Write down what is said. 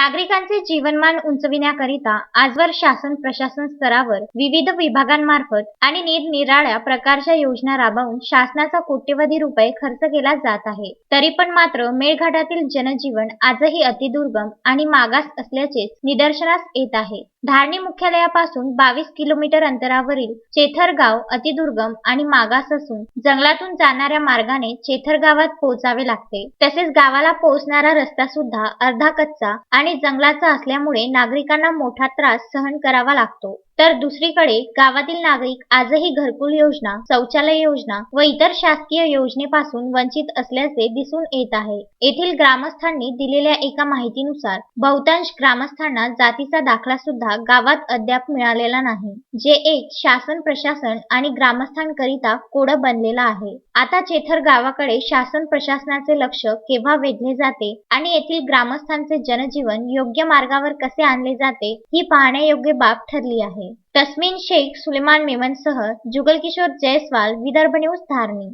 नागरिकांचे जीवनमान उंचविण्याकरिता आजवर शासन प्रशासन स्तरावर विविध विभागांमार्फत आणि निरनिराळ्या प्रकारच्या योजना राबवून शासनाचा कोट्यवधी रुपये खर्च केला जात आहे. तरी पण मात्र मेळघाटातील जनजीवन आजही अतिदुर्गम आणि मागास असल्याचे निदर्शनास येत आहे. धारणी मुख्यालयापासून 22 किलोमीटर अंतरावरील चेथर गाव अतिदुर्गम आणि मागास असून जंगलातून जाणाऱ्या मार्गाने चेथर गावात पोहोचावे लागते. तसेच गावाला पोहोचणारा रस्ता सुद्धा अर्धा कच्चा आणि जंगलाचा असल्यामुळे नागरिकांना मोठा त्रास सहन करावा लागतो. तर दुसरीकडे गावातील नागरिक आजही घरकुल योजना, शौचालय योजना व इतर शासकीय योजनेपासून वंचित असल्याचे दिसून येत आहे. येथील ग्रामस्थांनी दिलेल्या एका माहितीनुसार बहुतांश ग्रामस्थांना जातीचा दाखला सुद्धा गावात अद्याप मिळालेला नाही, जे एक शासन प्रशासन आणि ग्रामस्थांकरिता कोडं बनलेलं आहे. आता चेथर गावाकडे शासन प्रशासनाचे लक्ष केव्हा वेधले जाते आणि येथील ग्रामस्थांचे जनजीवन योग्य मार्गावर कसे आणले जाते ही पाहण्यायोग्य बाब ठरली आहे. तस्मीन शेख, सुलेमान मेमनसह जुगल किशोर जयस्वाल, विदर्भ न्यूज, धारणी.